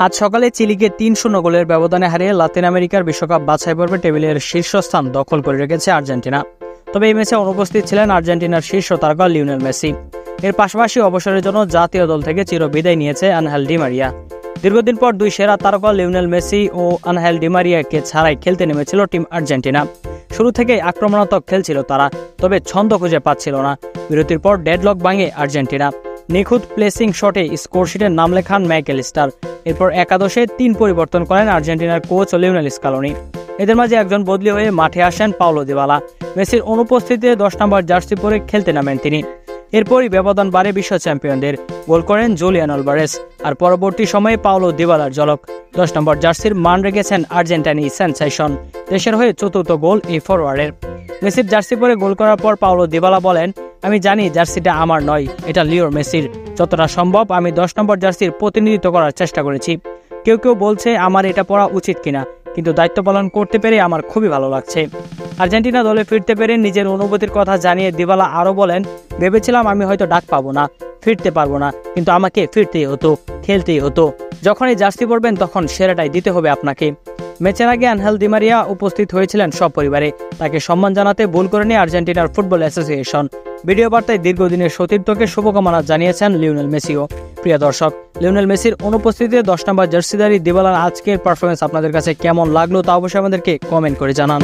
আজ সকালে চিলিকে ৩-০ গোলের ব্যবধানে হারিয়ে লাতিন আমেরিকার বিশ্বকাপ বাছাই পর্বে টেবিলের শীর্ষস্থান দখল করে রেখেছে আর্জেন্টিনা। তবে এই ম্যাচে অনুপস্থিত ছিলেন আর্জেন্টিনার শীর্ষ তারকা লিওনেল মেসি। এর পাশাপাশি অবসরের জন্য জাতীয় দল থেকে চিরবিদায় নিয়েছে আনহেল ডি মারিয়া। দীর্ঘদিন পর দুই সেরা তারকা লিওনেল মেসি ও আনহেল ডি মারিয়াকে ছাড়াই খেলতে নেমেছিল টিম আর্জেন্টিনা। শুরু থেকেই আক্রমণাত্মক খেলছিল তারা, তবে ছন্দ খুঁজে পাচ্ছিল না। বিরতির পর ডেডলক ভাঙে আর্জেন্টিনা। নিখুঁত প্লেসিং শটে স্কোরশিটে নাম লেখান ম্যাকঅ্যালিস্টার। এরপর একাদশে ৩ পরিবর্তন করেন আর্জেন্টিনার কোচ লিওনেল স্কালোনি। এদের মাঝে একজন বদলি হয়ে মাঠে আসেন পাওলো দিবালা। মেসির অনুপস্থিতিতে ১০ নম্বর জার্সি পরে খেলতে নামেন তিনি। এরপরই ব্যবধান বাড়ে বিশ্ব চ্যাম্পিয়নদের। গোল করেন জুলিয়ান আলভারেজ। আর পরবর্তী সময়ে পাওলো দিবালার ঝলক। ১০ নম্বর জার্সির মান রেখেছেন আর্জেন্টাইনি সেনসেশন। দেশের হয়ে চতুর্থ গোল এই ফরওয়ার্ডের। মেসির জার্সি পরে গোল করার পর পাওলো দিবালা বলেন, আমি জানি জার্সিটা আমার নয়, এটা লিওর মেসির। যতটা সম্ভব আমি ১০ নম্বর জার্সির প্রতিনিধিত্ব করার চেষ্টা করেছি। কেউ কেউ বলছে আমার এটা পড়া উচিত কিনা, কিন্তু দায়িত্ব পালন করতে পেরে আমার খুবই ভালো লাগছে। আর্জেন্টিনা দলে ফিরতে পেরে নিজের অনুভূতির কথা জানিয়ে দিবালা আরও বলেন, ভেবেছিলাম আমি হয়তো ডাক পাবো না, ফিরতে পারবো না, কিন্তু আমাকে ফিরতেই হতো, খেলতেই হতো। যখনই জার্সি পরবেন তখন সেরাটাই দিতে হবে আপনাকে। ম্যাচের আগে আনহেল ডি মারিয়া উপস্থিত হয়েছিলেন সপরিবারে। তাকে সম্মান জানাতে ভুল করেনি আর্জেন্টিনার ফুটবল অ্যাসোসিয়েশন। ভিডিও বার্তায় দীর্ঘদিনের সতীর্থকে শুভকামনা জানিয়েছেন লিওনেল মেসিও। প্রিয় দর্শক, লিওনেল মেসির অনুপস্থিতিতে 10 নম্বর জার্সিধারী দিবালার আজকের পারফরমেন্স আপনাদের কাছে কেমন লাগলো তা অবশ্যই আমাদেরকে কমেন্ট করে জানান।